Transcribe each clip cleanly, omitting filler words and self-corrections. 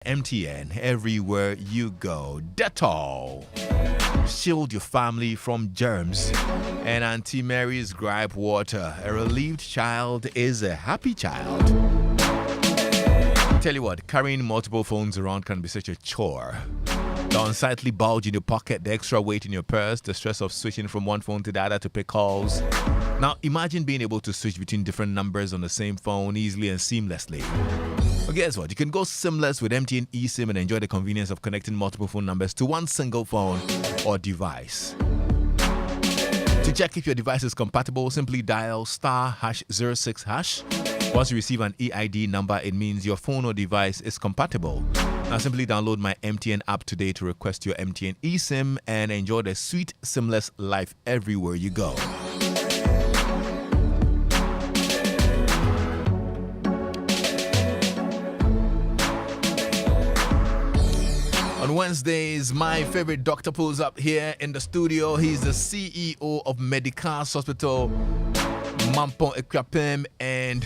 MTN, everywhere you go. Dettol. Shield your family from germs. And Auntie Mary's gripe water. A relieved child is a happy child. Tell you what, carrying multiple phones around can be such a chore. The unsightly bulge in your pocket, the extra weight in your purse, the stress of switching from one phone to the other to pick calls. Now, imagine being able to switch between different numbers on the same phone easily and seamlessly. Well, guess what? You can go seamless with MTN eSIM and enjoy the convenience of connecting multiple phone numbers to one single phone or device. To check if your device is compatible, simply dial *#06#. Once you receive an EID number, it means your phone or device is compatible. Now simply download my MTN app today to request your MTN eSIM and enjoy the sweet, seamless life everywhere you go. On Wednesdays, my favorite doctor pulls up here in the studio. He's the CEO of Medicars Hospital, Mampong Ekwapem and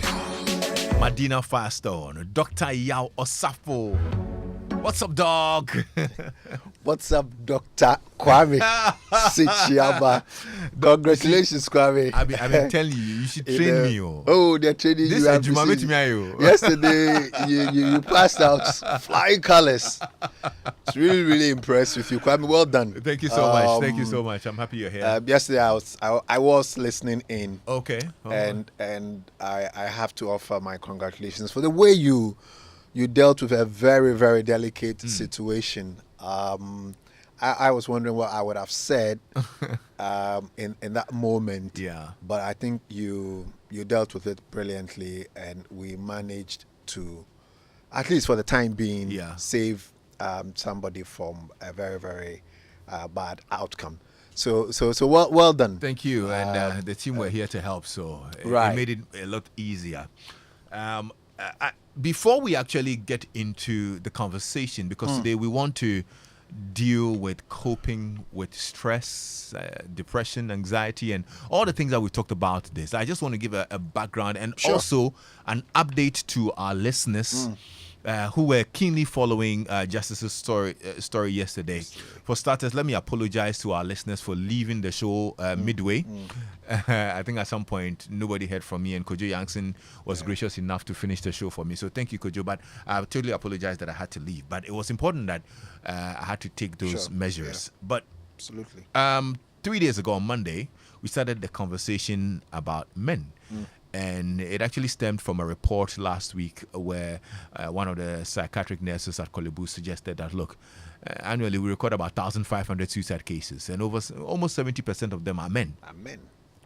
Medina Firestone, Dr. Yao Osafo. What's up, dog? What's up, Dr. Kwame Sichiaba? Congratulations, Kwame. I've been telling you, you should train me. Oh, they're training this you. Yesterday, you passed out flying colors. It's really, really impressed with you, Kwame. Well done. Thank you so much. Thank you so much. I'm happy you're here. Yesterday, I was listening in. Okay. And I have to offer my congratulations for the way you dealt with a very, very delicate situation. I was wondering what I would have said in that moment. Yeah. But I think you dealt with it brilliantly, and we managed to, at least for the time being, save somebody from a very, very bad outcome. So well done. Thank you. And the team were here to help, so it made it a lot easier. Before we actually get into the conversation, because today we want to deal with coping with stress, depression, anxiety, and all the things that we talked about this. I just want to give a background and also an update to our listeners who were keenly following Justice's story yesterday. For starters, let me apologize to our listeners for leaving the show midway. I think at some point nobody heard from me, and Kojo Yankson was gracious enough to finish the show for me. So thank you, Kojo. But I totally apologize that I had to leave. But it was important that I had to take those measures. Yeah. But absolutely. 3 days ago on Monday, we started the conversation about men. And it actually stemmed from a report last week where one of the psychiatric nurses at Kolebu suggested that, look, annually we record about 1,500 suicide cases, and almost 70% of them are men.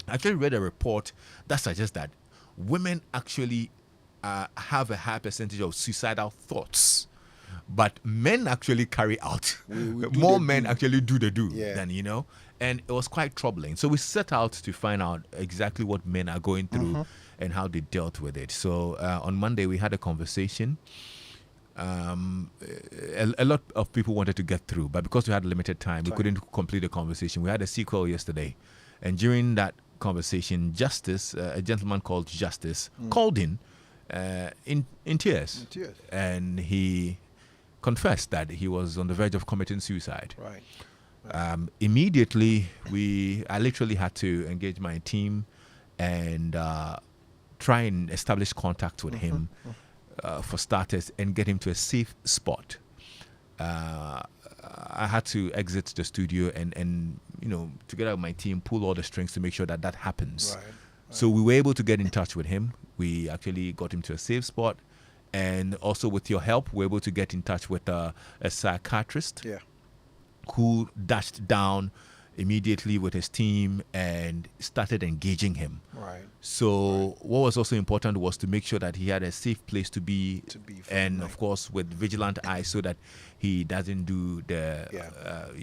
I actually read a report that suggests that women actually have a high percentage of suicidal thoughts, but men actually carry out. More men actually do the do than, and it was quite troubling. So we set out to find out exactly what men are going through and how they dealt with it. So on Monday we had a conversation. A lot of people wanted to get through, but because we had limited time, we couldn't complete the conversation. We had a sequel yesterday, and during that conversation, Justice, a gentleman called Justice, called in tears, and he confessed that he was on the verge of committing suicide. Immediately, I literally had to engage my team and try and establish contact with him, for starters, and get him to a safe spot. I had to exit the studio and together with my team, pull all the strings to make sure that happens. So we were able to get in touch with him. We actually got him to a safe spot, and also with your help, we were able to get in touch with a psychiatrist who dashed down immediately with his team and started engaging him. So what was also important was to make sure that he had a safe place to be and of course with vigilant eyes, so that he doesn't do the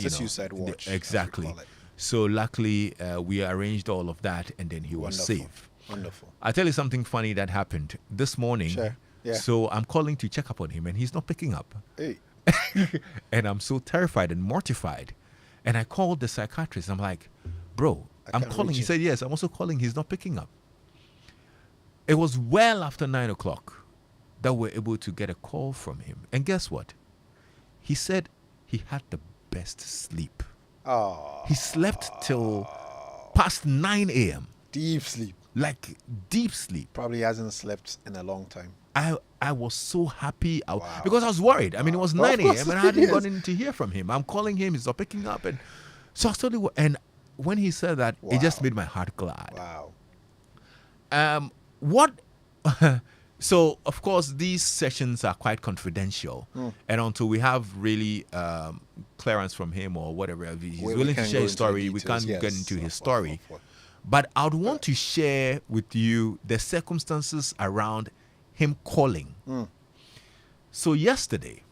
suicide watch. Exactly. So luckily we arranged all of that, and then he was safe. Wonderful. I'll tell you something funny that happened this morning. So I'm calling to check up on him, and he's not picking up. And I'm so terrified and mortified. And I called the psychiatrist. I'm like, bro, I'm calling. He said, yes, I'm also calling. He's not picking up. It was well after 9 o'clock that were able to get a call from him. And guess what? He said he had the best sleep. Oh. He slept till past 9 a.m. Deep sleep. Like deep sleep. Probably hasn't slept in a long time. I was so happy Wow. because I was worried. I mean, it was 9 course a.m. and I it hadn't is. gotten to hear from him. I'm calling him, he's not picking up. And so I was totally, and when he said that, it just Wow. made my heart glad. Wow. What so of course these sessions are quite confidential, and until we have really clearance from him or whatever, if he's We willing to can't share go his into the story, we details, can't get yes, into his of story. what. But I would want to share with you the circumstances around him calling. So yesterday,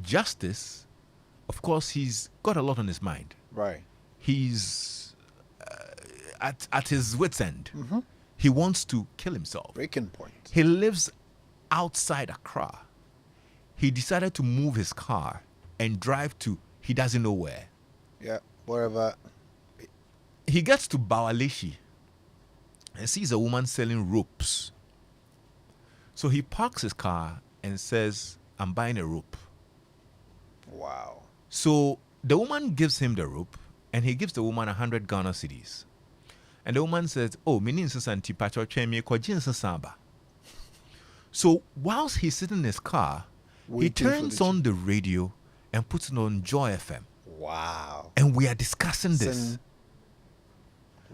Justice, of course, he's got a lot on his mind. Right. He's at his wit's end. He wants to kill himself. Breaking point. He lives outside Accra. He decided to move his car and drive to he doesn't know where. Yeah. Wherever. He gets to Bawaleshi and sees a woman selling ropes. So he parks his car and says, I'm buying a rope. Wow. So the woman gives him the rope and he gives the woman 100 Ghana cedis. And the woman says, oh, so whilst he's sitting in his car, he Waiting for turns the on the radio and puts it on Joy FM. Wow. And we are discussing this.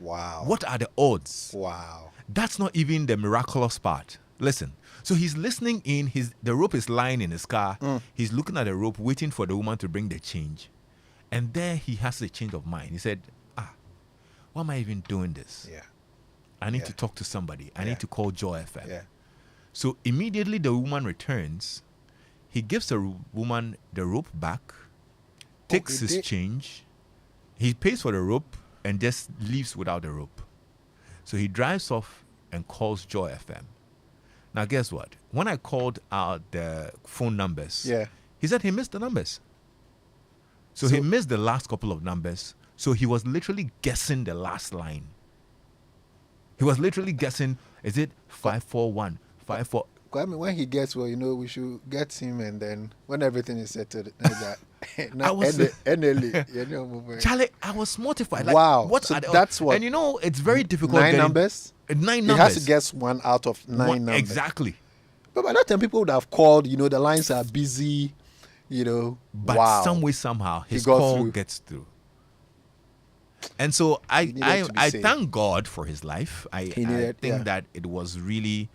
Wow. What are the odds? Wow. That's not even the miraculous part. Listen. So he's listening in. The rope is lying in his car. He's looking at the rope, waiting for the woman to bring the change. And there he has a change of mind. He said, why am I even doing this? Yeah. I need to talk to somebody. I need to call Joy FM. Yeah. So immediately the woman returns. He gives the woman the rope back, takes his change. He pays for the rope and just leaves without the rope. So he drives off and calls Joy FM. Now, guess what? When I called out the phone numbers, he said he missed the numbers. So he missed the last couple of numbers. So he was literally guessing the last line. He was literally guessing, is it 541, 54? I mean, when he gets well, we should get him, and then when everything is settled, that Charlie, I was mortified. Like, wow. What so are the, that's what. And it's very difficult. 9 numbers? 9 numbers. He has to guess one out of 9 numbers. Exactly. But by that time, people would have called, the lines are busy, But some way, somehow, his call gets through. And so I thank God for his life. I think that it was really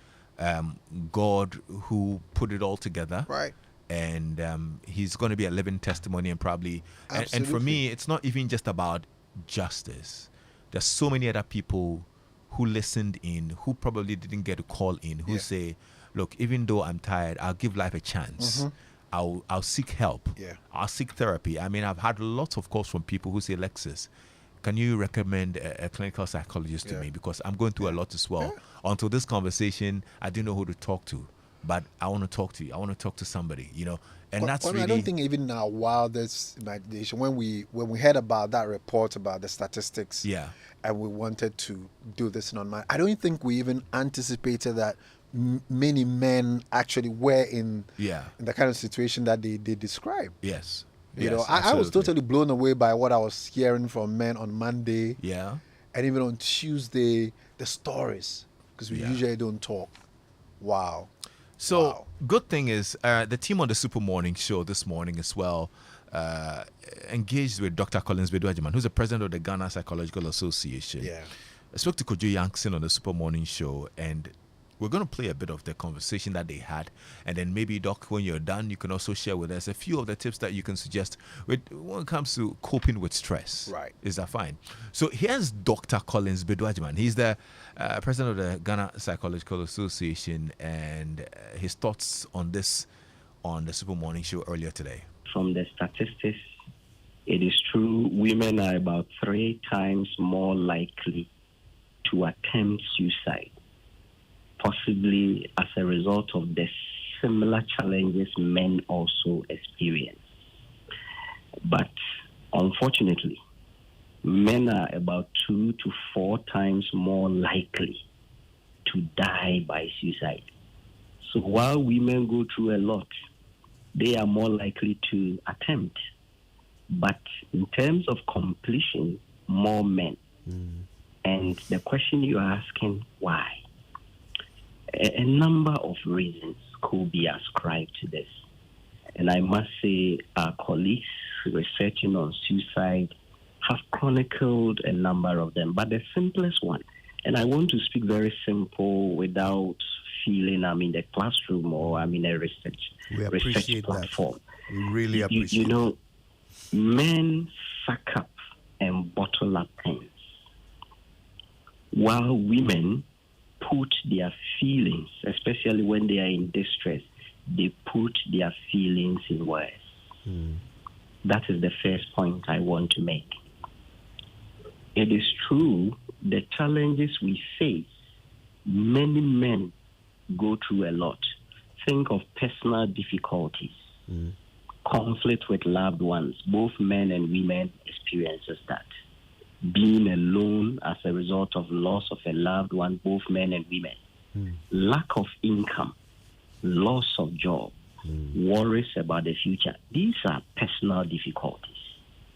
God who put it all together. Right. And he's going to be a living testimony, and probably and for me, it's not even just about Justice. There's so many other people who listened in, who probably didn't get to call in, who say, look, even though I'm tired, I'll give life a chance. I'll seek help. I'll seek therapy. I mean, I've had lots of calls from people who say, Lexus, can you recommend a clinical psychologist to me? Because I'm going through a lot as well. Until this conversation, I didn't know who to talk to. But I want to talk to you. I want to talk to somebody, And that's really... I don't think even in our wildest imagination, when we heard about that report about the statistics, and we wanted to do this on my, I don't think we even anticipated that many men actually were in the kind of situation that they describe. Yes. I was totally blown away by what I was hearing from men on Monday. Yeah. And even on Tuesday, the stories, because we usually don't talk. Wow. So, good thing is, the team on the Super Morning Show this morning as well engaged with Dr. Collins Beduajiman, who's the president of the Ghana Psychological Association. Yeah. I spoke to Kojo Yankson on the Super Morning Show, and we're going to play a bit of the conversation that they had. And then maybe, Doc, when you're done, you can also share with us a few of the tips that you can suggest when it comes to coping with stress. Right. Is that fine? So here's Dr. Collins Beduajiman. He's the president of the Ghana Psychological Association, and his thoughts on this on the Super Morning Show earlier today. From the statistics, it is true women are about 3 times more likely to attempt suicide, possibly as a result of the similar challenges men also experience. But unfortunately, men are about 2 to 4 times more likely to die by suicide. So while women go through a lot, they are more likely to attempt. But in terms of completion, more men. And the question you are asking, why? A number of reasons could be ascribed to this. And I must say, our colleagues researching on suicide have chronicled a number of them. But the simplest one, and I want to speak very simple without feeling I'm in the classroom or I'm in a research platform. That. We really appreciate it. Men suck up and bottle up things, while women put their feelings, especially when they are in distress, they put their feelings in words. That is the first point I want to make. It is true, the challenges we face, many men go through a lot. Think of personal difficulties, conflict with loved ones. Both men and women experiences that. Being alone as a result of loss of a loved one, both men and women. Lack of income, loss of job, worries about the future. These are personal difficulties.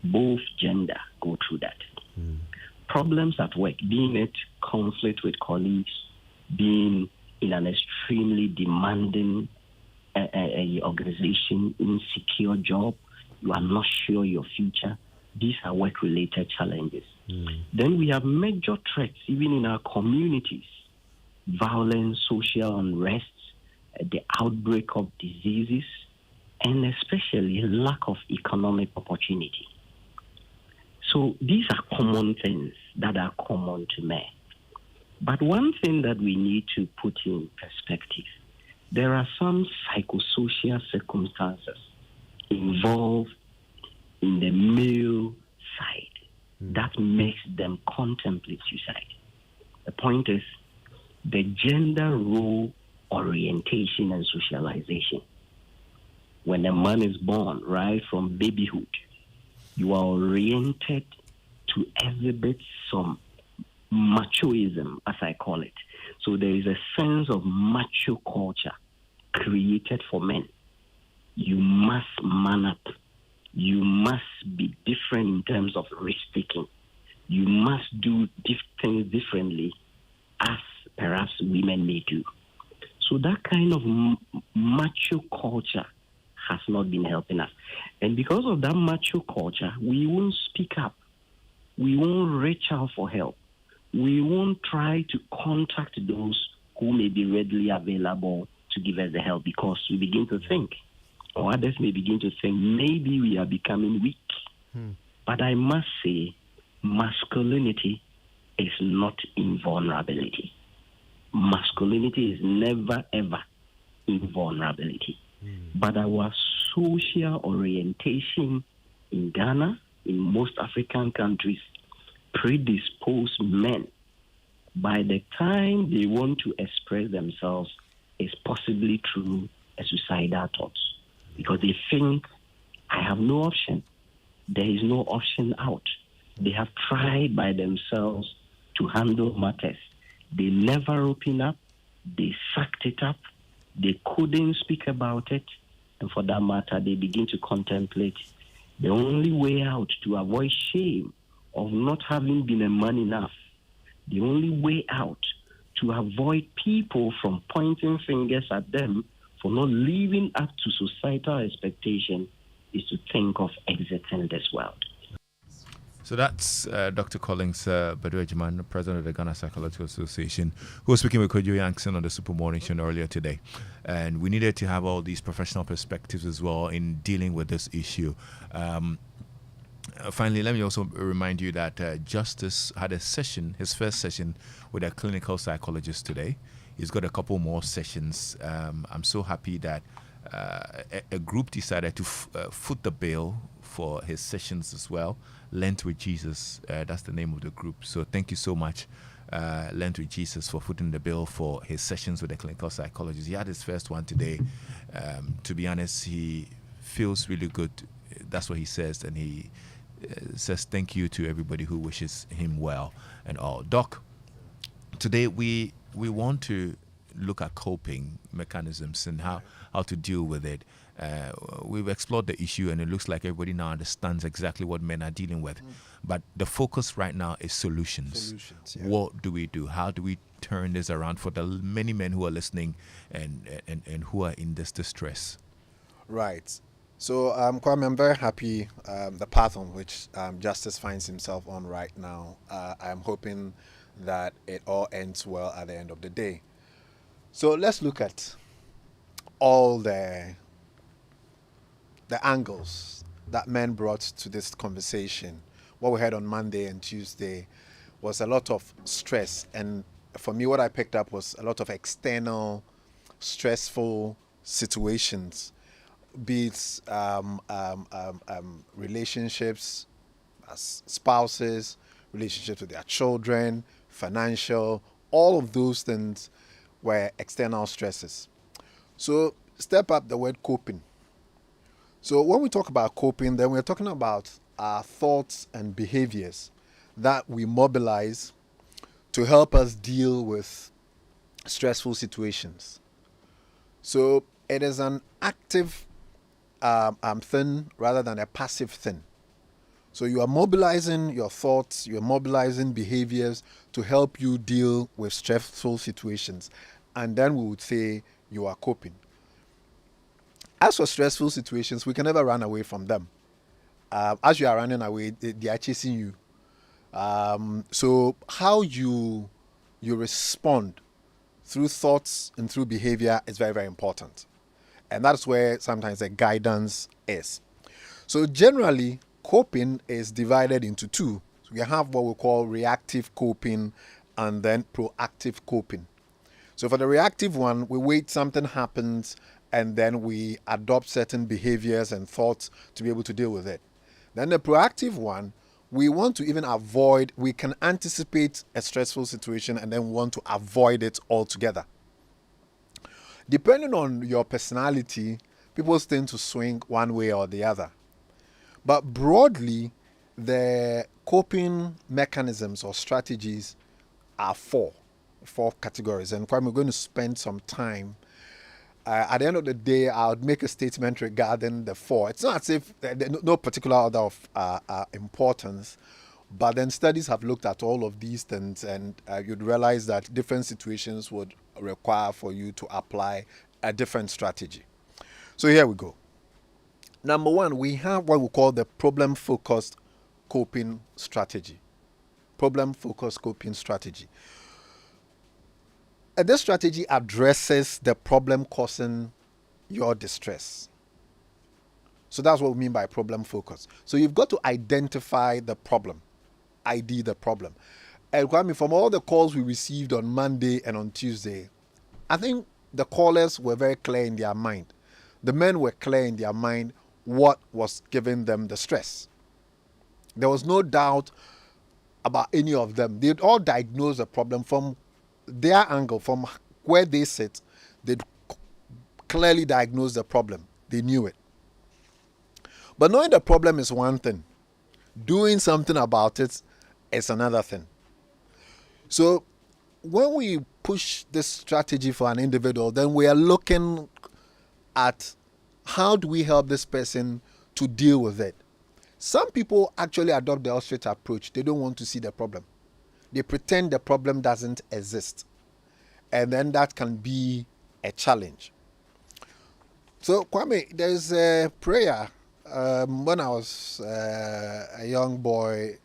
Both gender go through that. Problems at work, being it conflict with colleagues, being in an extremely demanding organization, insecure job, you are not sure your future. These are work-related challenges. Then we have major threats, even in our communities: violence, social unrest, the outbreak of diseases, and especially lack of economic opportunity. So these are common things that are common to men. But one thing that we need to put in perspective, there are some psychosocial circumstances involved in the male side that makes them contemplate suicide. The point is the gender role orientation and socialization. When a man is born, right from babyhood, you are oriented to exhibit some machoism, as I call it. So there is a sense of macho culture created for men. You must man up. You must be different in terms of risk-taking. You must do things differently as perhaps women may do. So that kind of macho culture has not been helping us. And because of that macho culture, we won't speak up. We won't reach out for help. We won't try to contact those who may be readily available to give us the help, because we begin to think, or others may begin to think, maybe we are becoming weak. But I must say, masculinity is not invulnerability. Masculinity is never, ever invulnerability. But our social orientation in Ghana, in most African countries, predispose men. By the time they want to express themselves, is possibly through a suicidal thoughts, because they think, I have no option. There is no option out. They have tried by themselves to handle matters. They never open up. They sucked it up. They couldn't speak about it. And for that matter, they begin to contemplate the only way out to avoid shame of not having been a man enough. The only way out to avoid people from pointing fingers at them for not living up to societal expectation is to think of exiting this world. So that's Dr. Collins Badu-Ejiman, president of the Ghana Psychological Association, who was speaking with Kojo Yankson on the Super Morning Show earlier today. And we needed to have all these professional perspectives as well in dealing with this issue. Finally, let me also remind you that Justice had a session, his first session, with a clinical psychologist today. He's got a couple more sessions. I'm so happy that a group decided to foot the bill for his sessions as well. Lent with Jesus, that's the name of the group. So thank you so much, Lent with Jesus, for footing the bill for his sessions with the clinical psychologist. He had his first one today. To be honest, he feels really good. That's what he says, and he says thank you to everybody who wishes him well and all. Doc, today we want to look at coping mechanisms and how to deal with it. We've explored the issue, and it looks like everybody now understands exactly what men are dealing with. But the focus right now is solutions. What do we do? How do we turn this around for the many men who are listening and who are in this distress? Right. So, Kwame, I'm very happy the path on which Justice finds himself on right now. I'm hoping that it all ends well at the end of the day. So let's look at all the angles that men brought to this conversation. What we heard on Monday and Tuesday was a lot of stress, and for me, what I picked up was a lot of external stressful situations, be it relationships as spouses, relationships with their children, financial, all of those things were external stresses. So step up the word coping. So when we talk about coping, then we're talking about our thoughts and behaviors that we mobilize to help us deal with stressful situations. So it is an active thing rather than a passive thing. So you are mobilizing your thoughts, you are mobilizing behaviors to help you deal with stressful situations. And then we would say you are coping. As for stressful situations, we can never run away from them. As you are running away, they are chasing you. So how you respond through thoughts and through behavior is very, very important. And that's where sometimes the guidance is. So generally, coping is divided into two. So we have what we call reactive coping and then proactive coping. So for the reactive one, we wait something happens and then we adopt certain behaviors and thoughts to be able to deal with it. Then the proactive one, we want to even avoid, we can anticipate a stressful situation and then want to avoid it altogether. Depending on your personality, people tend to swing one way or the other. But broadly, the coping mechanisms or strategies are four categories. And we're going to spend some time. At the end of the day, I would make a statement regarding the four. It's not as if no particular order of importance, but then studies have looked at all of these things, and you'd realize that different situations would require for you to apply a different strategy. So here we go. Number one, we have what we call the problem-focused coping strategy. Problem-focused coping strategy. This strategy addresses the problem causing your distress. So that's what we mean by problem focus. So you've got to identify the problem, ID the problem. And Kwame, from all the calls we received on Monday and on Tuesday, I think the callers were very clear in their mind. The men were clear in their mind what was giving them the stress. There was no doubt about any of them. They'd all diagnosed the problem from their angle, from where they sit. They'd clearly diagnosed the problem. They knew it. But knowing the problem is one thing. Doing something about it is another thing. So when we push this strategy for an individual, then we are looking at how do we help this person to deal with it. Some people actually adopt the ostrich approach. They don't want to see the problem. They pretend the problem doesn't exist. And then that can be a challenge. So, Kwame, there's a prayer. When I was a young boy,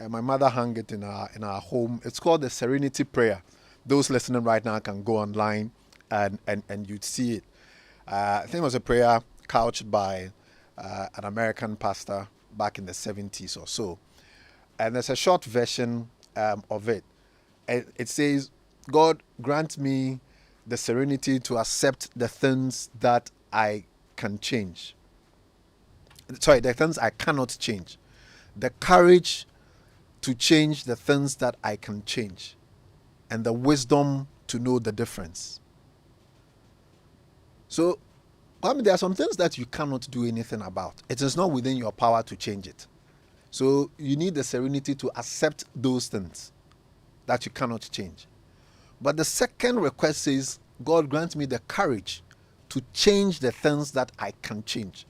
my mother hung it in our home. It's called the Serenity Prayer. Those listening right now can go online and you'd see it. I think it was a prayer couched by an American pastor back in the 70s or so. And there's a short version of it. It says, God, grant me the serenity to accept the things that I can change. Sorry, the things I cannot change. The courage to change the things that I can change. And the wisdom to know the difference. So, I mean, there are some things that you cannot do anything about. It is not within your power to change it. So you need the serenity to accept those things that you cannot change. But the second request says, God grant me the courage to change the things that I can change.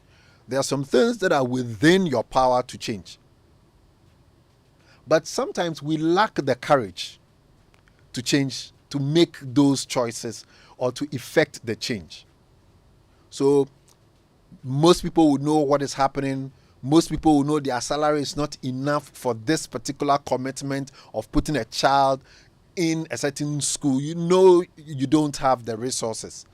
There are some things that are within your power to change. But sometimes we lack the courage to change, to make those choices or to effect the change. So most people would know what is happening. Most people will know their salary is not enough for this particular commitment of putting a child in a certain school. You know you don't have the resources.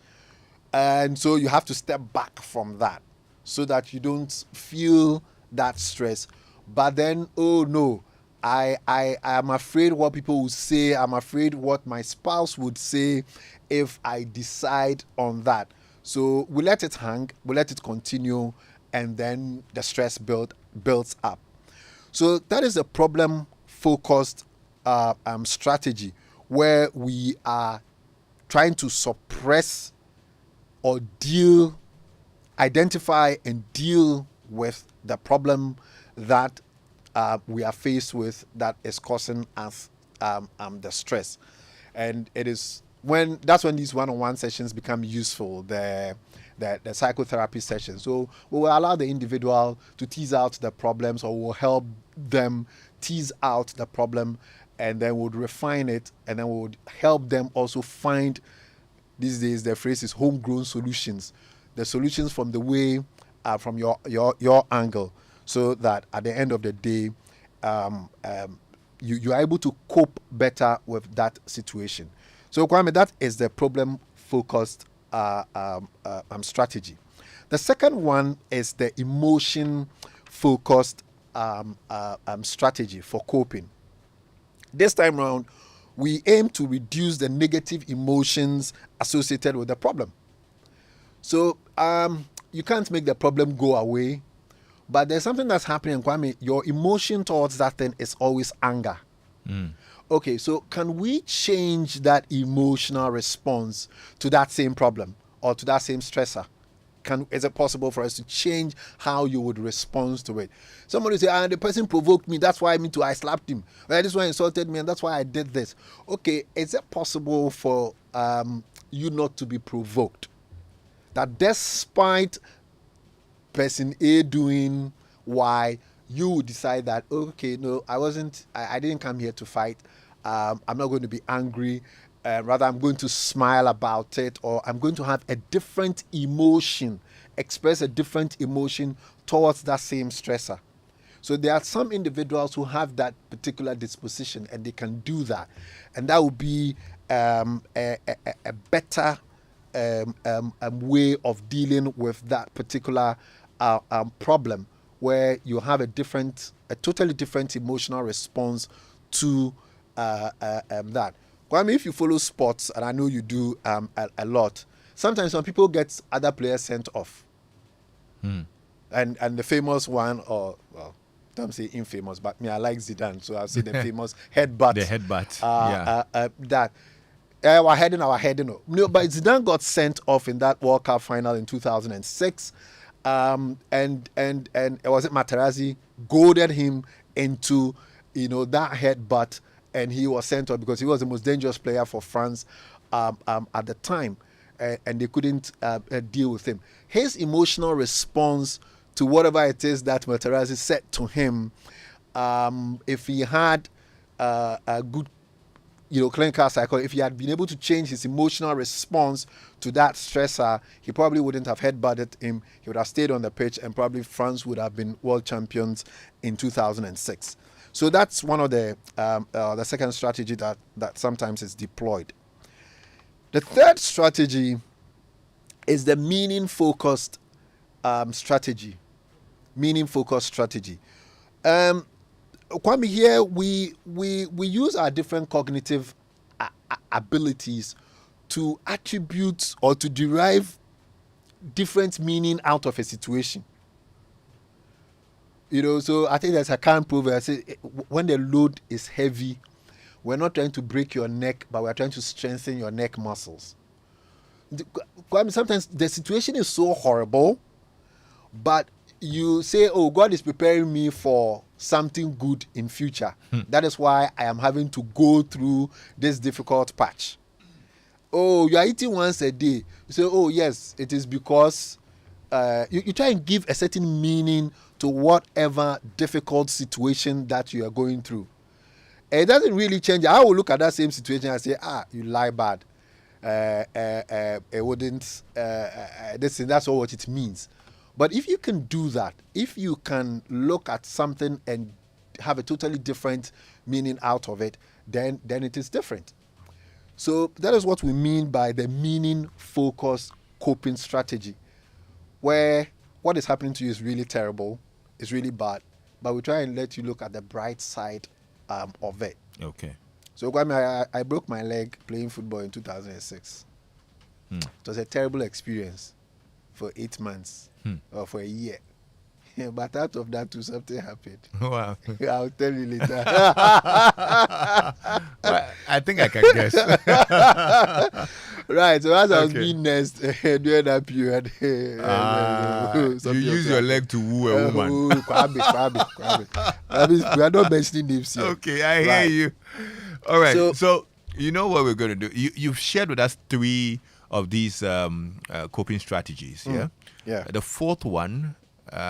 And so you have to step back from that so that you don't feel that stress. But then, oh no, I am afraid what people will say. I'm afraid what my spouse would say if I decide on that. So we let it hang, we let it continue, and then the stress builds up. So that is a problem-focused strategy where we are trying to suppress or identify and deal with the problem that we are faced with that is causing us the stress. And it is that's when these one-on-one sessions become useful, the psychotherapy sessions. So we will allow the individual to tease out the problems, or we'll help them tease out the problem, and then we'll refine it, and then we'll help them also find, these days the phrase is homegrown solutions, the solutions from the way, from your angle, so that at the end of the day, you are able to cope better with that situation. So Kwame, that is the problem-focused strategy. The second one is the emotion-focused strategy for coping. This time around, we aim to reduce the negative emotions associated with the problem. So you can't make the problem go away, but there's something that's happening, Kwame. Your emotion towards that thing is always anger. Okay, so can we change that emotional response to that same problem or to that same stressor? Is it possible for us to change how you would respond to it? Somebody say, the person provoked me, that's why I slapped him. Or this one insulted me, and that's why I did this. Okay, is it possible for you not to be provoked? That despite person A doing Y, you would decide that, okay, no, I didn't come here to fight. I'm not going to be angry. Rather, I'm going to smile about it, or I'm going to have a different emotion, express a different emotion towards that same stressor. So there are some individuals who have that particular disposition, and they can do that. And that would be a better way of dealing with that particular problem, where you have a totally different emotional response to that. Kwame, if you follow sports, and I know you do a lot, sometimes when people get other players sent off, and the famous one, or well, don't say infamous, but me, I like Zidane, so I'll say the famous headbutt. The headbutt, that. Our heading. No, but Zidane got sent off in that World Cup final in 2006, and was it Materazzi goaded him into that headbutt, and he was sent off because he was the most dangerous player for France at the time, and they couldn't deal with him. His emotional response to whatever it is that Materazzi said to him, if he had a good clinical psychology, if he had been able to change his emotional response to that stressor, he probably wouldn't have headbutted him. He would have stayed on the pitch, and probably France would have been world champions in 2006. So that's one of the second strategy that sometimes is deployed. The third strategy is the meaning-focused strategy. Meaning-focused strategy. Kwame, here we use our different cognitive abilities to attribute or to derive different meaning out of a situation. So I think there's a current proverb. I say, when the load is heavy, we're not trying to break your neck, but we're trying to strengthen your neck muscles. Kwame, sometimes the situation is so horrible, but you say, oh, God is preparing me for something good in future. That is why I am having to go through this difficult patch. Oh, you are eating once a day. You say, oh yes, it is because you try and give a certain meaning to whatever difficult situation that you are going through. It doesn't really change. I will look at that same situation and say, you lie bad. It wouldn't. That's all what it means. But if you can do that, if you can look at something and have a totally different meaning out of it, then it is different. So that is what we mean by the meaning-focused coping strategy, where what is happening to you is really terrible, it's really bad, but we try and let you look at the bright side of it. Okay. So I broke my leg playing football in 2006. It was a terrible experience for 8 months or for a year. But out of that too, something happened. Wow. I'll tell you later. Well, I think I can guess. Right, so as I was Okay. being nursed during that period, You use your leg to woo a woman. Kwame. We are not mentioning names here. Okay, I hear Right. you. All right. So- So you know what we're going to do. You've shared with us 3 of these coping strategies. Yeah. Yeah. The 4th one,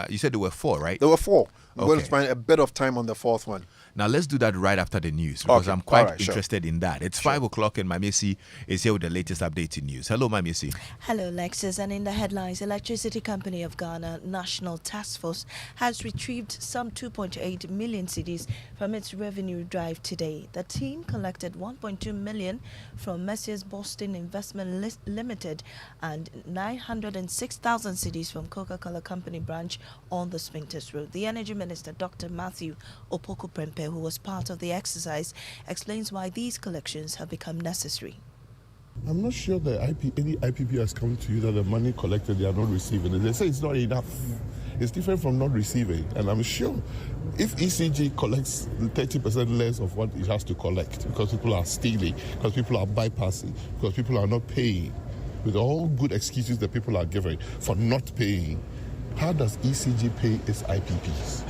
you said there were 4, right? There were 4. I'm going to Okay. spend a bit of time on the 4th one. Now let's do that right after the news because Okay. I'm quite All right, sure. interested in that. It's 5 o'clock and Mamisi is here with the latest update in news. Hello, Mamisi. Hello, Lexus. And in the headlines, Electricity Company of Ghana National Task Force has retrieved some 2.8 million cedis from its revenue drive today. The team collected 1.2 million from Messrs Boston Investment Limited and 906,000 cedis from Coca-Cola Company branch on the Sphinx Road. The Energy Minister, Dr. Matthew Opoku-Prempeh, who was part of the exercise, explains why these collections have become necessary. I'm not sure that any IPP has come to you that the money collected they are not receiving. They say it's not enough. It's different from not receiving. And I'm sure if ECG collects 30% less of what it has to collect because people are stealing, because people are bypassing, because people are not paying, with all good excuses that people are giving for not paying, how does ECG pay its IPPs?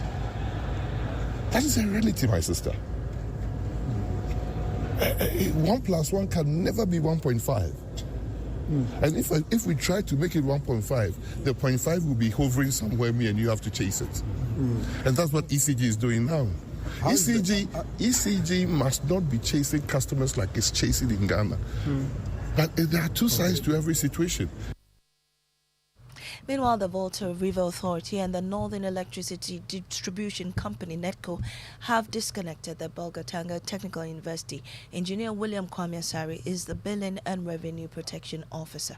That is a reality, my sister. 1 plus 1 can never be 1.5. And if we try to make it 1.5, the 0.5 will be hovering somewhere, me and you have to chase it. And that's what ECG is doing now. ECG must not be chasing customers like it's chasing in Ghana. But there are 2 sides to every situation. Meanwhile, the Volta River Authority and the Northern Electricity Distribution Company, NETCO, have disconnected the Bolgatanga Technical University. Engineer William Kwame Asare is the Billing and Revenue Protection Officer.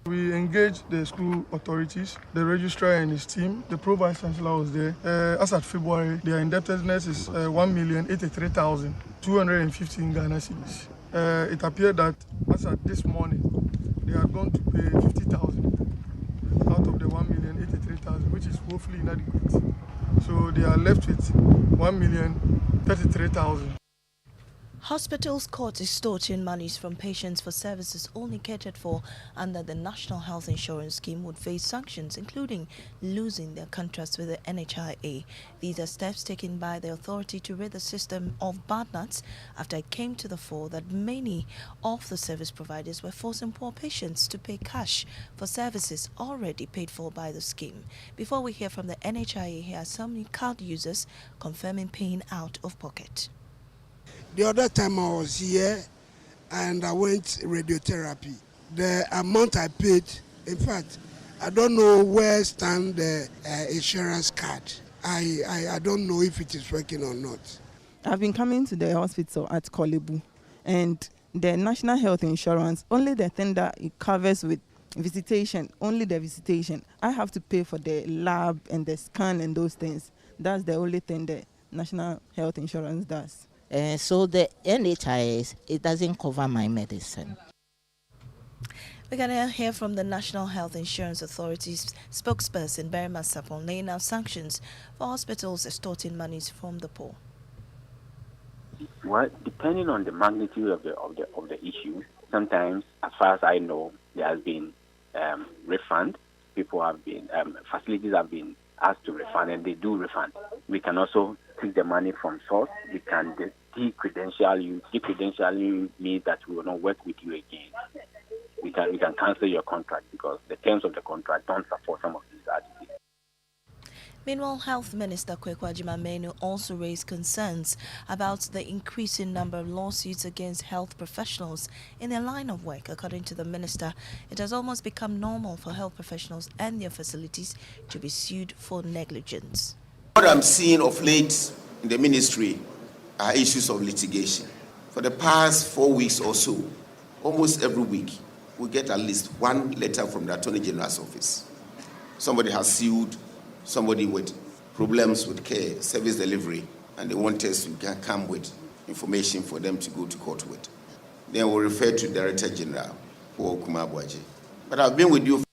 We engaged the school authorities, the registrar and his team. The Pro Vice Chancellor was there. As at February, their indebtedness is 1,083,215 Ghana cedis. It appeared that as at this morning, they are going to pay 50,000 out of the 1,083,000, which is woefully inadequate. So they are left with 1,033,000. Hospitals caught extorting monies from patients for services only catered for under the National Health Insurance Scheme would face sanctions, including losing their contracts with the NHIA. These are steps taken by the authority to rid the system of bad nuts after it came to the fore that many of the service providers were forcing poor patients to pay cash for services already paid for by the scheme. Before we hear from the NHIA, here are some card users confirming paying out of pocket. The other time I was here and I went radiotherapy. The amount I paid, in fact, I don't know where stand the insurance card. I don't know if it is working or not. I've been coming to the hospital at Kolebu, and the National Health Insurance, only the thing that it covers with visitation, only the visitation. I have to pay for the lab and the scan and those things. That's the only thing the National Health Insurance does. So the NHIS, it doesn't cover my medicine. We're going to hear from the National Health Insurance Authority's spokesperson, Berima Sapon, laying out sanctions for hospitals extorting monies from the poor. Well, depending on the magnitude of the issue, sometimes, as far as I know, there has been refund. People have been facilities have been asked to refund, and they do refund. We can also take the money from source. We can decredential you. Decredentialing means that we will not work with you again. We can cancel your contract because the terms of the contract don't support some of these attitudes. Meanwhile, Health Minister Kweku Agyeman-Manu also raised concerns about the increasing number of lawsuits against health professionals in their line of work. According to the minister, it has almost become normal for health professionals and their facilities to be sued for negligence. What I'm seeing of late in the ministry are issues of litigation. For the past 4 weeks or so, almost every week, we get at least one letter from the Attorney General's office. Somebody has sued somebody with problems with care, service delivery, and they want us to come with information for them to go to court with. Then we'll refer to Director General for Kumabwaji. But I've been with you.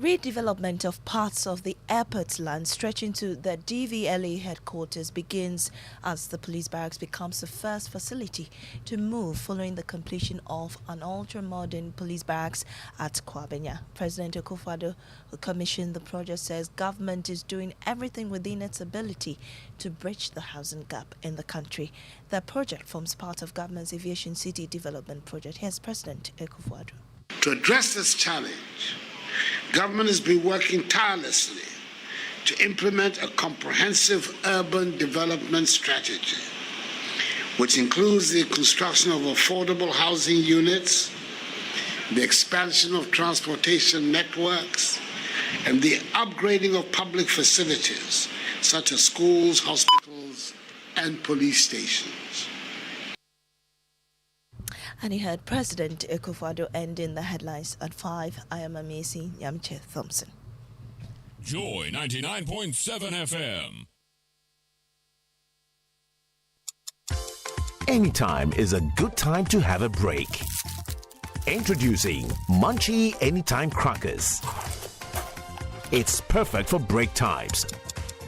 Redevelopment of parts of the airport land stretching to the DVLA headquarters begins as the police barracks becomes the first facility to move following the completion of an ultra-modern police barracks at Kwabenya. President Akufo-Addo, who commissioned the project, says government is doing everything within its ability to bridge the housing gap in the country. The project forms part of government's Aviation City Development Project. Here's President Akufo-Addo. To address this challenge, government has been working tirelessly to implement a comprehensive urban development strategy, which includes the construction of affordable housing units, the expansion of transportation networks, and the upgrading of public facilities such as schools, hospitals, and police stations. And you heard President Akufo-Addo ending the headlines at 5. I am Amazing Yamche Thompson. Joy 99.7 FM. Anytime is a good time to have a break. Introducing Munchie Anytime Crackers. It's perfect for break times,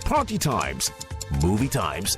party times, movie times,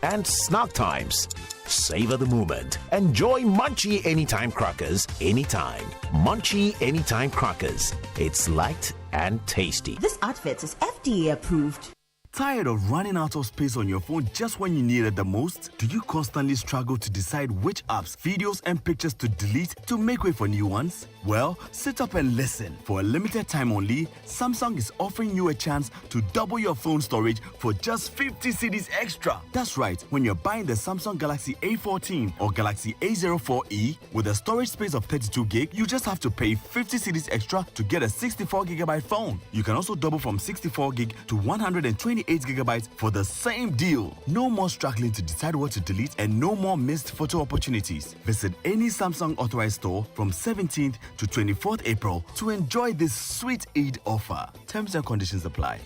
and snack times. Savor the moment. Enjoy Munchie Anytime Crackers anytime. Munchie Anytime Crackers. It's light and tasty. This advert is FDA approved. Tired of running out of space on your phone just when you need it the most? Do you constantly struggle to decide which apps, videos, and pictures to delete to make way for new ones? Well, sit up and listen. For a limited time only, Samsung is offering you a chance to double your phone storage for just 50 cedis extra. That's right, when you're buying the Samsung Galaxy A14 or Galaxy A04e with a storage space of 32 gig, you just have to pay 50 cedis extra to get a 64 gigabyte phone. You can also double from 64 gig to 128 gigabytes for the same deal. No more struggling to decide what to delete and no more missed photo opportunities. Visit any Samsung authorized store from 17th to 24th April to enjoy this sweet Eid offer. Terms and conditions apply.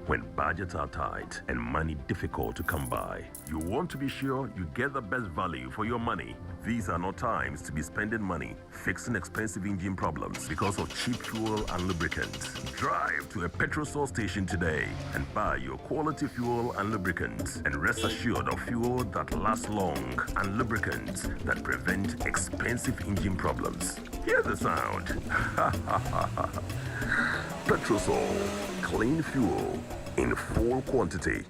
When budgets are tight and money difficult to come by, you want to be sure you get the best value for your money. These are not times to be spending money fixing expensive engine problems because of cheap fuel and lubricants. Drive to a petrol source station today and buy your quality fuel and lubricants, and rest assured of fuel that lasts long and lubricants that prevent expensive engine problems. Hear the sound. Petrosol, clean fuel in full quantity.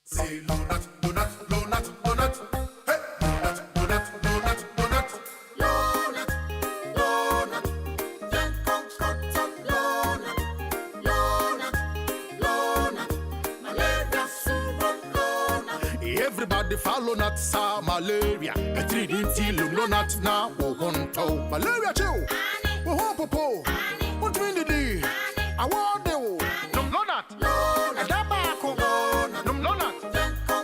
Say donut, donut, donut, donut. Hey, donut, donut, donut, donut. Donut, donut. Jen concocted donut, donut, donut. Malaria super donut. Everybody follow not sa malaria. A 3D till donut now. Wohonto malaria chill. Wohompopo. What do you mean? I want the num donut. A dabako. Num donut.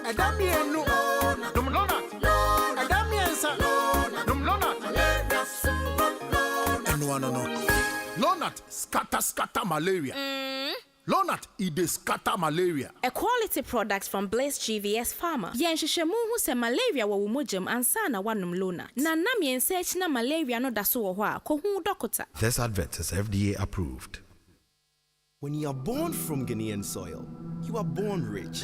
A damienu. Num donut. A damiensa. Num donut. No. Lonat scatter malaria. Lonat ide scatter malaria. A quality product from Blaze GVS Pharma. Yenshishemu hu se malaria wa wumojam ansana wanum Lonat. Na nam yensearch na malaria no daso wo ho a ko hu dokota. This advert is FDA approved. When you are born from Ghanaian soil, you are born rich.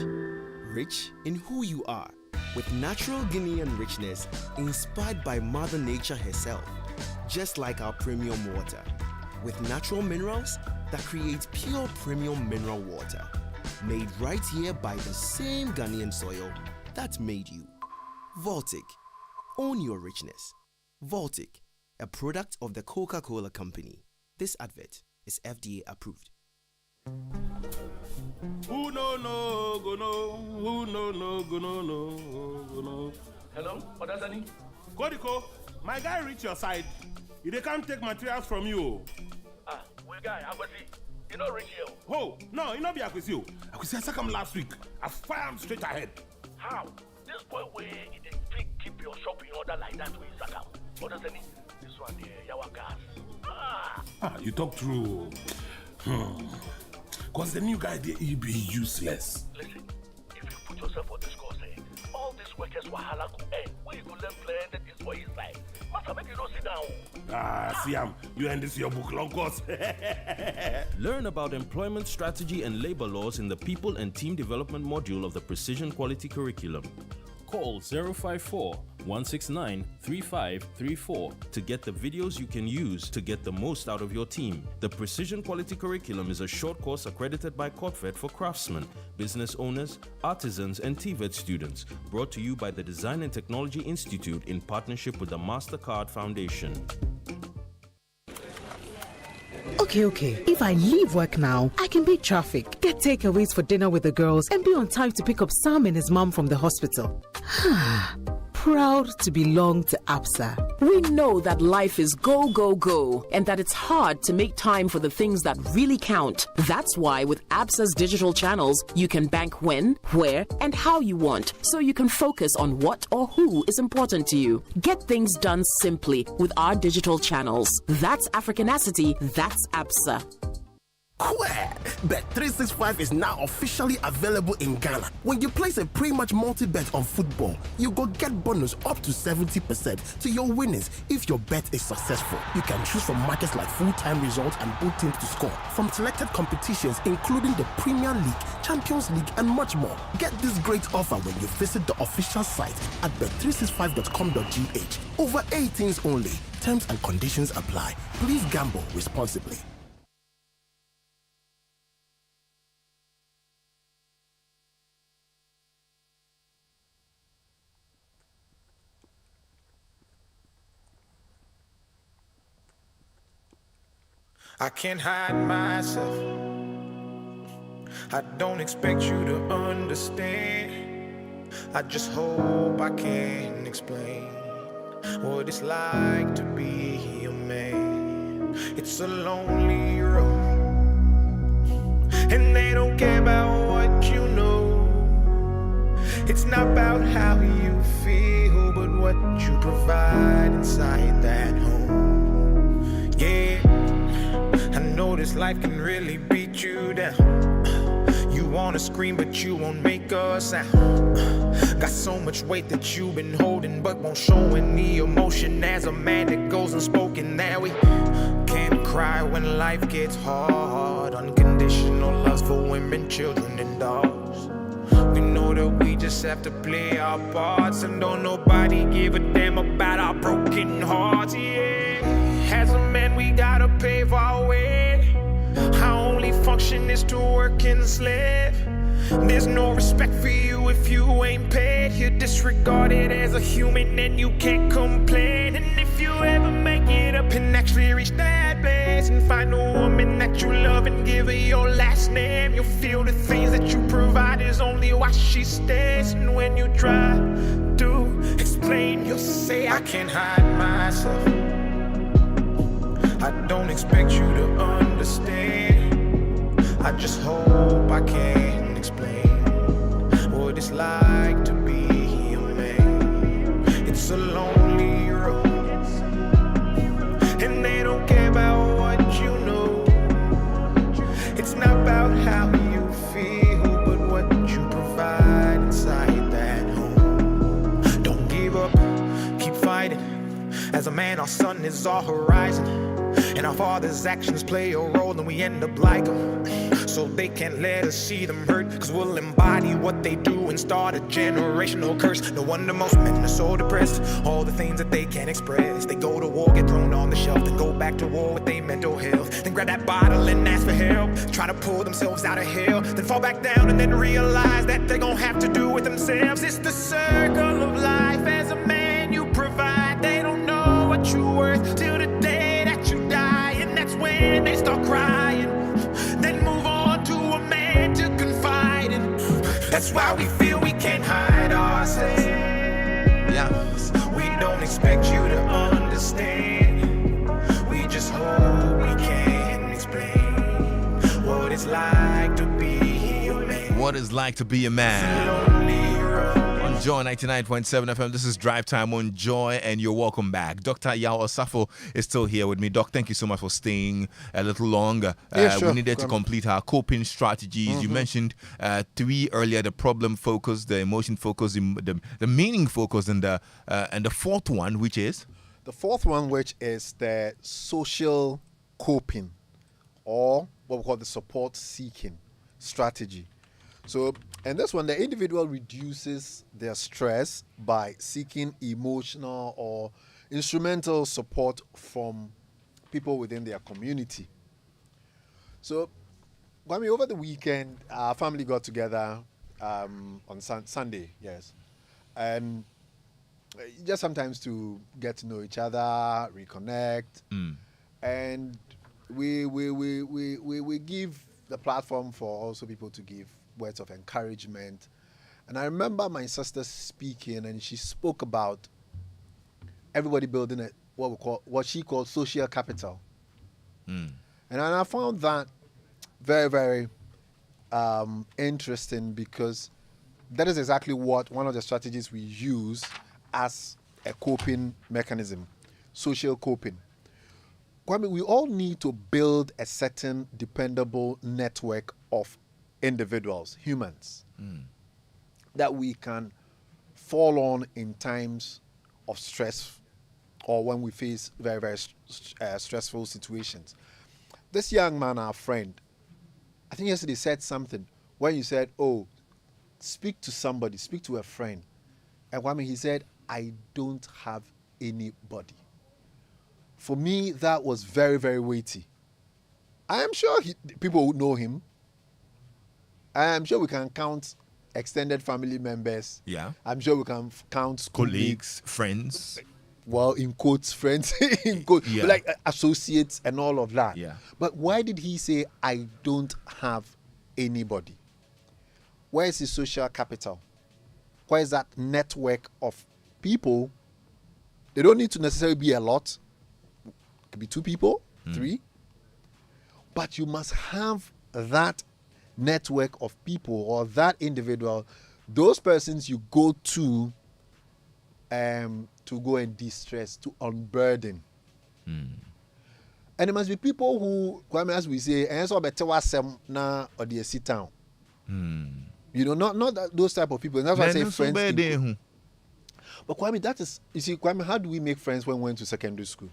Rich in who you are, with natural Guinean richness inspired by Mother Nature herself, just like our premium water, with natural minerals that create pure premium mineral water, made right here by the same Ghanaian soil that made you. Voltic, own your richness. Voltic, a product of the Coca-Cola Company. This advert is FDA approved. Who no go no? Who no go no? Hello, what does that mean? Kodiko, my guy reach your side. They can't take materials from you. We guy, Akwesi, you not reach here. Oh, no, you not be Akwesi. Akwesi, I come last week. I fired him straight ahead. How? This boy way he did keep your shop in order like that with Sakam. What does that mean? This one here, Yawa gas. You talk true. Because the new guy there, he be useless. Listen, if you put yourself on this course, all these workers wahala go end. Where you go learn blended is for inside. Master, make you don't sit down. Siam, you end this your book long course. Learn about employment strategy and labor laws in the People and Team Development module of the Precision Quality Curriculum. Call 054-169-3534 to get the videos you can use to get the most out of your team. The Precision Quality Curriculum is a short course accredited by COTFED for craftsmen, business owners, artisans, and TVET students, brought to you by the Design and Technology Institute in partnership with the MasterCard Foundation. Okay. If I leave work now, I can beat traffic, get takeaways for dinner with the girls, and be on time to pick up Sam and his mom from the hospital. Proud to belong to APSA. We know that life is go, go, go, and that it's hard to make time for the things that really count. That's why with APSA's digital channels, you can bank when, where, and how you want, so you can focus on what or who is important to you. Get things done simply with our digital channels. That's Africanacity, that's APSA. Bet365 is now officially available in Ghana. When you place a pre-match multi-bet on football, you go get bonus up to 70% to your winnings if your bet is successful. You can choose from markets like full-time results and both teams to score, from selected competitions including the Premier League, Champions League, and much more. Get this great offer when you visit the official site at bet365.com.gh. Over 18s only. Terms and conditions apply. Please gamble responsibly. I can't hide myself. I don't expect you to understand. I just hope I can explain what it's like to be a man. It's a lonely road, and they don't care about what you know. It's not about how you feel, but what you provide inside that home. Yeah, I know this life can really beat you down. You wanna scream, but you won't make a sound. Got so much weight that you've been holding, but won't show any emotion. As a man that goes unspoken, that we can't cry when life gets hard. Unconditional loves for women, children, and dogs. We know that we just have to play our parts, and don't nobody give a damn about our broken hearts. Yeah, as a man we gotta pave our way. Our only function is to work and slave. There's no respect for you if you ain't paid. You're disregarded as a human and you can't complain. And if you ever make it up and actually reach that place and find a woman that you love and give her your last name, you'll feel the things that you provide is only why she stays. And when you try to explain, you'll say I can't hide myself. I don't expect you to understand. I just hope I can explain what it's like to be a man. It's a lonely road, and they don't care about what you know. It's not about how you feel, but what you provide inside that home. Don't give up, keep fighting. As a man, our sun is our horizon, and our father's actions play a role, and we end up like them. So so they can't let us see them hurt. Cause we'll embody what they do and start a generational curse. No wonder most men are so depressed. All the things that they can't express. They go to war, get thrown on the shelf, then go back to war with their mental health. Then grab that bottle and ask for help. Try to pull themselves out of hell. Then fall back down and then realize that they're gonna have to do it themselves. It's the circle of life. As a man you provide. They don't know what you're worth till the day that you die. And that's when they start crying. Then move on to a man to confide in. That's why we feel we can't hide ourselves. Yeah. We don't expect you to understand. We just hope we can explain what it's like to be a man. What it's like to be a man. On Joy 99.7 FM, this is Drive Time on Joy, and you're welcome back. Dr. Yao Osafo is still here with me. Doc, thank you so much for staying a little longer. Sure. We needed to complete our coping strategies. You mentioned 3 earlier: the problem focus, the emotion focus, the meaning focus, and the 4th one, which is? The 4th one, which is the social coping, or what we call the support seeking strategy. So, and this one, the individual reduces their stress by seeking emotional or instrumental support from people within their community. So, over the weekend, our family got together on Sunday, yes, and just sometimes to get to know each other, reconnect, and we give the platform for also people to give words of encouragement. And I remember my sister speaking, and she spoke about everybody building what she called social capital. And I found that very, very interesting, because that is exactly what one of the strategies we use as a coping mechanism, social coping. Kwame, we all need to build a certain dependable network of individuals, humans, that we can fall on in times of stress or when we face very, very stressful situations. This young man, our friend, I think yesterday said something when you said, oh, speak to somebody, speak to a friend. And Kwame, he said, I don't have anybody. For me, that was very, very weighty. I am sure people would know him. I am sure we can count extended family members. Yeah. I'm sure we can count colleagues, friends. Well, in quotes, friends, in quotes, Yeah. like associates and all of that. Yeah. But why did he say, I don't have anybody? Where is his social capital? Where is that network of people? They don't need to necessarily be a lot. It could be 2 people, 3. But you must have that network of people or that individual, those persons you go to go and de-stress, to unburden. And it must be people who, as we say, or they sit down. You know, not that, those type of people. And that's why I say friends. But Kwame, that is, you see, Kwame, how do we make friends when we went to secondary school?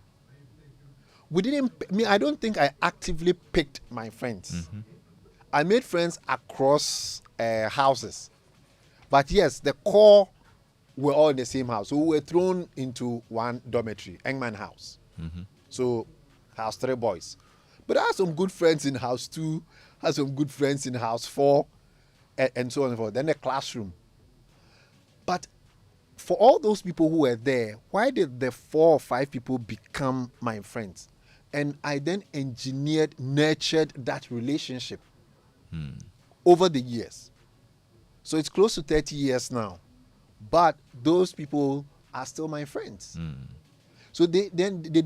I don't think I actively picked my friends. I made friends across houses. But yes, the core were all in the same house. So we were thrown into one dormitory, Engman House. So, house 3 boys. But I had some good friends in house 2, had some good friends in house 4, and so on and so forth. Then the classroom. But for all those people who were there, why did the 4 or 5 people become my friends? And I then nurtured that relationship over the years. So it's close to 30 years now. But those people are still my friends. So they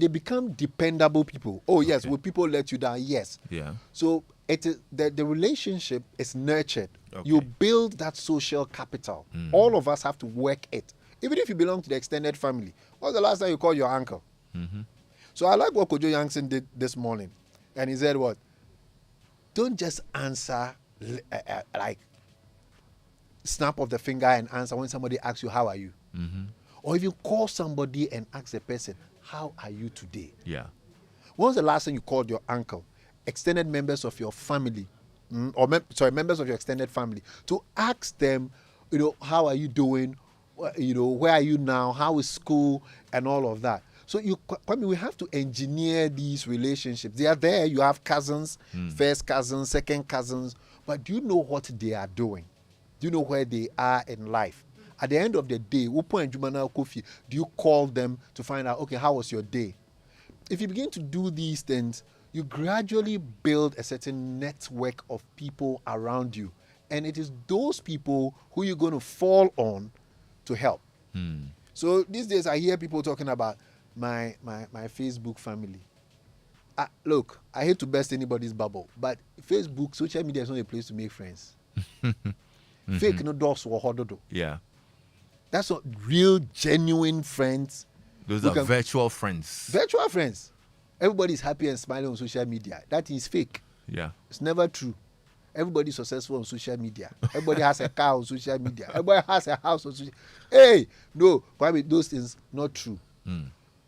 become dependable people. Oh, yes, will people let you down? Yes. Yeah. So it is, the relationship is nurtured. You build that social capital. All of us have to work it. Even if you belong to the extended family. When was the last time you called your uncle? So I like what Kojo Yankson did this morning. And he said what? Don't just answer like snap of the finger and answer when somebody asks you, how are you? Or if you call somebody and ask the person, how are you today? Yeah. When was the last time you called your uncle, extended members of your family, members of your extended family, to ask them, how are you doing? Where are you now? How is school and all of that? So we have to engineer these relationships. They are there. You have cousins, first cousins, second cousins, but do you know what they are doing? Do you know where they are in life? At the end of the day, do you call them to find out, okay, how was your day? If you begin to do these things, you gradually build a certain network of people around you. And it is those people who you're going to fall on to help. So these days I hear people talking about my Facebook family. Look, I hate to burst anybody's bubble, but Facebook, social media is not a place to make friends. Fake no dogs or hododo. Yeah. That's not real, genuine friends. Those are virtual friends. Virtual friends. Everybody's happy and smiling on social media. That is fake. Yeah. It's never true. Everybody's successful on social media. Everybody has a car on social media. Everybody has a house on social media. Hey, no, probably those things not true.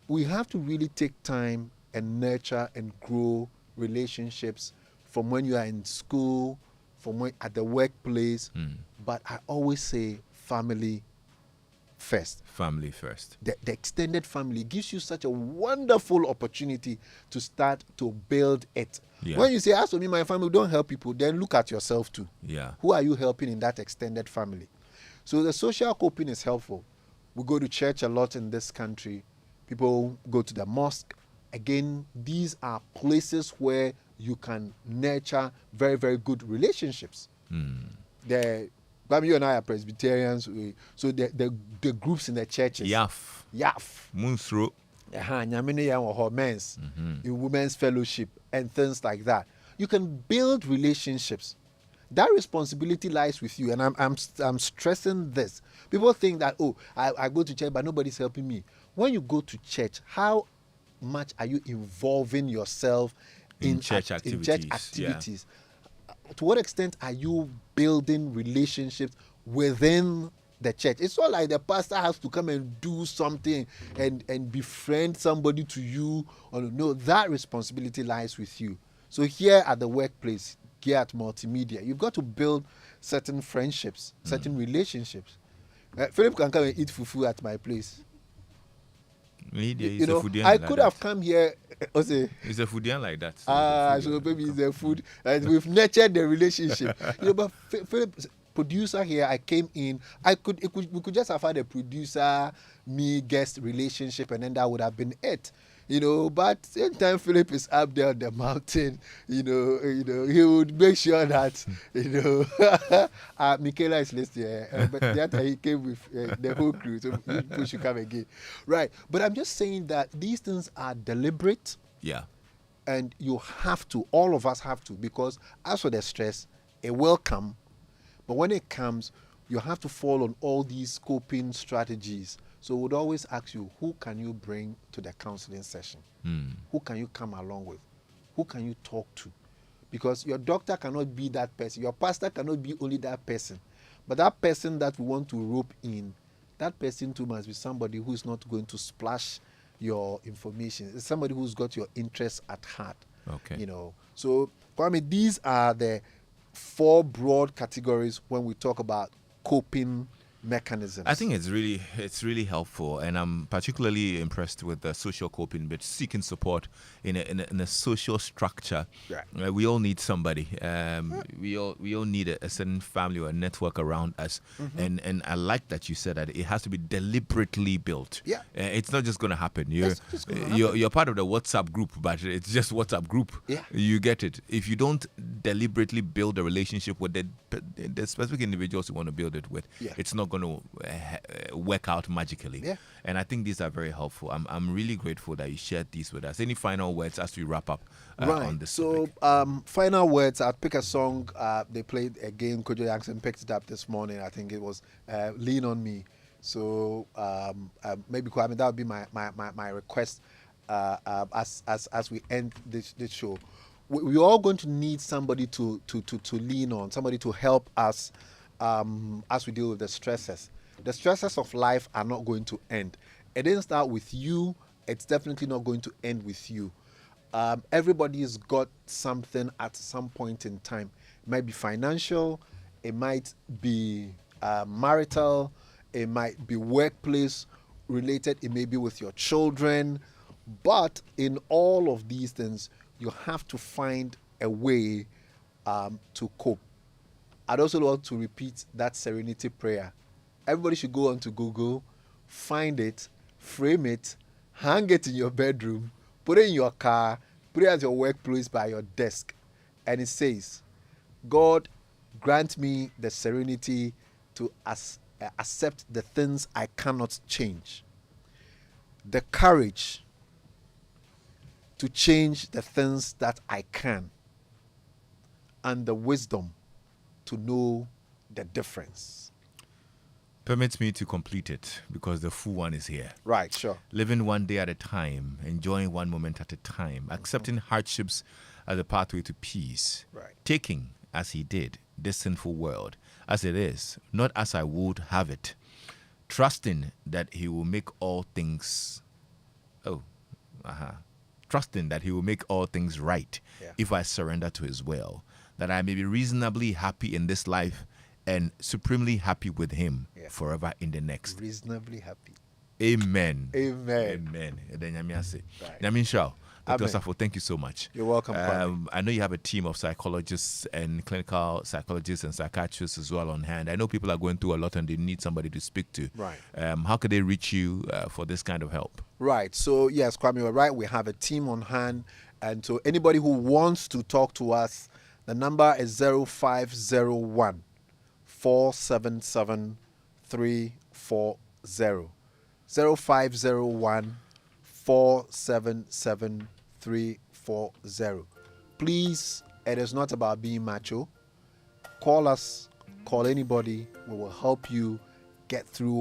We have to really take time and nurture and grow relationships from when you are in school, from when at the workplace. But I always say family first. Family first. The extended family gives you such a wonderful opportunity to start to build it. Yeah. When you say, as for me, my family don't help people, then look at yourself too. Yeah. Who are you helping in that extended family? So the social coping is helpful. We go to church a lot in this country. People go to the mosque. Again, these are places where you can nurture very, very good relationships. You and I are Presbyterians, so the groups in the churches. Yaf. Munsro. Men's, in women's fellowship and things like that. You can build relationships. That responsibility lies with you, and I'm stressing this. People think that, I go to church but nobody's helping me. When you go to church, how much are you involving yourself in church activities? To what extent are you building relationships within the church? It's not like the pastor has to come and do something and befriend somebody to you. No, that responsibility lies with you. So here at the workplace, here at Multimedia, you've got to build certain friendships, certain relationships. Philip can come and eat fufu at my place. I could have come here. He's a foodian like that. So maybe it's a food. We've nurtured the relationship. But Philip, producer here, I came in. We could just have had a producer, me, guest relationship, and then that would have been it. But same time Philip is up there on the mountain, he would make sure that, Michaela is listening, but the other he came with the whole crew, so people should come again. Right. But I'm just saying that these things are deliberate. Yeah. And you have to, all of us have to, because as for the stress, it will come. But when it comes, you have to fall on all these coping strategies. So we would always ask you, who can you bring to the counseling session? Who can you come along with? Who can you talk to? Because your doctor cannot be that person. Your pastor cannot be only that person. But that person that we want to rope in, that person too must be somebody who's not going to splash your information. It's somebody who's got your interests at heart. Okay. So, Kwame, these are the 4 broad categories when we talk about coping mechanisms. I think it's really helpful, and I'm particularly impressed with the social coping bit, seeking support in a social structure. Right. We all need somebody. We all need a certain family or a network around us, and I like that you said that it has to be deliberately built. Yeah. It's not just going to happen. You're part of the WhatsApp group, but it's just WhatsApp group. Yeah. You get it. If you don't deliberately build a relationship with the specific individuals you want to build it with, it's not going to work out magically. Yeah. And I think these are very helpful. I'm really grateful that you shared these with us. Any final words as we wrap up on this topic? Final words, I'll pick a song they played again. Kojo Jackson picked it up this morning. I think it was Lean On Me. So maybe Kwame, that would be my request as we end this show. We're all going to need somebody to lean on, somebody to help us as we deal with the stresses. The stresses of life are not going to end. It didn't start with you. It's definitely not going to end with you. Everybody's got something at some point in time. It might be financial, it might be marital, it might be workplace related, it may be with your children. But in all of these things, you have to find a way to cope. I'd also want to repeat that serenity prayer. Everybody should go onto Google, find it, frame it, hang it in your bedroom, put it in your car, put it at your workplace by your desk. And it says, God, grant me the serenity to accept the things I cannot change, the courage to change the things that I can, and the wisdom to know the difference. Permit me to complete it because the full one is here. Right, sure. Living one day at a time, enjoying one moment at a time, accepting hardships as a pathway to peace. Right. Taking, as he did, this sinful world as it is, not as I would have it. Trusting that he will make all things... Trusting that he will make all things right if I surrender to his will. That I may be reasonably happy in this life and supremely happy with him forever in the next. Reasonably happy. Amen. Amen. Amen. Right. Nyamin Shao. Dr. Amen. Safo, thank you so much. You're welcome. I know you have a team of psychologists and clinical psychologists and psychiatrists as well on hand. I know people are going through a lot and they need somebody to speak to. Right. How could they reach you for this kind of help? Right. So, yes, Kwame, you're right. We have a team on hand. And so anybody who wants to talk to us, the number is 0501 477 340. 0501 477 340. Please, it is not about being macho. Call us, call anybody. We will help you get through